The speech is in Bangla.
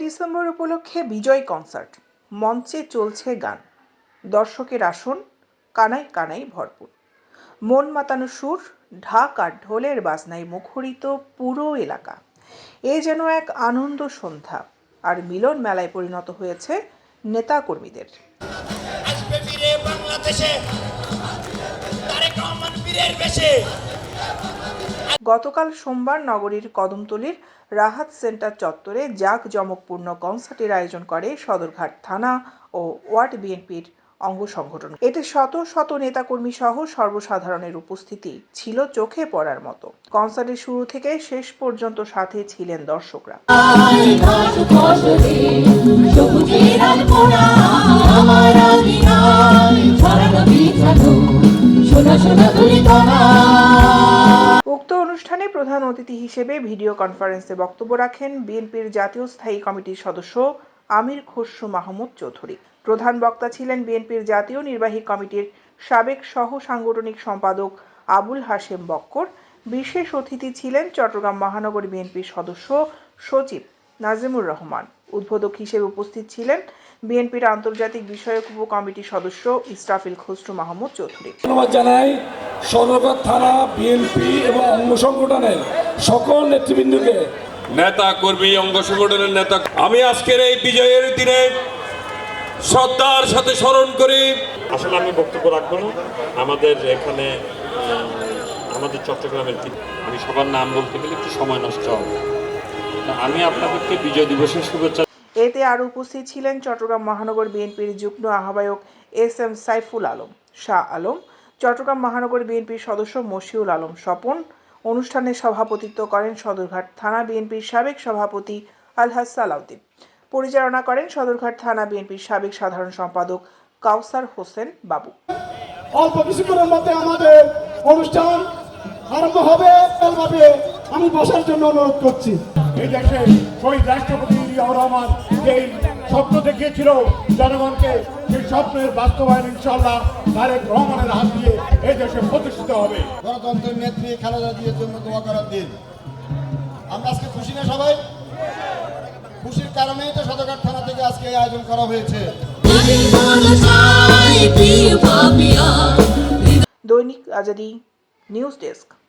ডিসেম্বর উপলক্ষে বিজয় কনসার্ট, মঞ্চে চলছে গান, দর্শকের আসন কানায় কানায় ভরপুর। মন মাতানো সুর, ঢাক আর ঢোলের বাজনায় মুখরিত পুরো এলাকা। এ যেন এক আনন্দ সন্ধ্যা, আর মিলন মেলায় পরিণত হয়েছে নেতা কর্মীদের। গতকাল সোমবার নগরীর কদমতলীর রাহাত সেন্টার চত্বরে জাঁকজমকপূর্ণ কনসার্টের আয়োজন করে সদরঘাট থানা ও ওয়ার্ড বিএনপির অঙ্গ সংগঠন। এতে শত শত নেতাকর্মী সহ সর্বসাধারণের উপস্থিতি ছিল চোখে পড়ার মতো। কনসার্টের শুরু থেকে শেষ পর্যন্ত সাথে ছিলেন দর্শকরা। উক্ত অনুষ্ঠানে প্রধান অতিথি হিসেবে ভিডিও কনফারেন্সে বক্তব্য রাখেন বিএনপির জাতীয় স্থায়ী কমিটির সদস্য আমির খসরু মাহমুদ চৌধুরী। প্রধান বক্তা ছিলেন বিএনপির জাতীয় নির্বাহী কমিটির সাবেক সহ সাংগঠনিক সম্পাদক আবুল হাশেম বক্কর। বিশেষ অতিথি ছিলেন চট্টগ্রাম মহানগর বিএনপির সদস্য সচিব নাজিমুর রহমান। উদ্বোধক হিসেবে উপস্থিত ছিলেন বিএনপির আন্তর্জাতিক বিষয়ক উপকমিটির সদস্য ইসরাফিল খসরু মাহমুদ চৌধুরী। ধন্যবাদ জানাই সদরঘাট থানা, বিএনপি এবং অঙ্গ সংগঠনের সকল নেতৃবৃন্দকে, নেতা কর্মী, অঙ্গ সংগঠনের নেতা। আমি আজকের এই বিজয়ের দিনে শ্রদ্ধার সাথে স্মরণ করি। আসলে আমি বক্তব্য রাখবো না, আমাদের এখানে আমাদের চট্টগ্রামের, আমি সবার নাম বলতে গেলে একটু সময় নষ্ট হবে। আমি আপনাদেরকে বিজয় দিবসের শুভেচ্ছা। এতে আরও উপস্থিত ছিলেন চট্টগ্রাম মহানগর বিএনপির যুগ্ম আহ্বায়ক এস.এম. সাইফুল আলম, শাহ আলম, চট্টগ্রাম মহানগর বিএনপির সদস্য মশিউল আলম স্বপন। অনুষ্ঠানে সভাপতিত্ব করেন সদরঘাট থানা বিএনপির সাবেক সভাপতি আলহাজ সালাউদ্দিন। পরিচালনা করেন সদরঘাট থানা বিএনপির সাবেক সাধারণ সম্পাদক কাউসার হোসেন বাবু। অল্প কিছুক্ষণের মধ্যে আমাদের অনুষ্ঠান আরম্ভ হবে। আমি বসার জন্য অনুরোধ করছি। এই দেশে শহীদ রাষ্ট্রপতি জিয়াউর রহমান যে স্বপ্ন দেখিয়েছিল জনগণকে, সেই স্বপ্নের বাস্তবায়ন ইনশাআল্লাহ তারেক রহমানের হাত দিয়ে এই দেশে প্রতিষ্ঠিত হবে। গণতন্ত্রের নেত্রী খালেদা জিয়ার জন্য দোয়া করার দিন। আমরা আজকে খুশি না সবাই? খুশির কারণেই তো সদরঘাট থানা থেকে আজকে এই আয়োজন করা হয়েছে। দৈনিক আজাদী নিউজ ডেস্ক।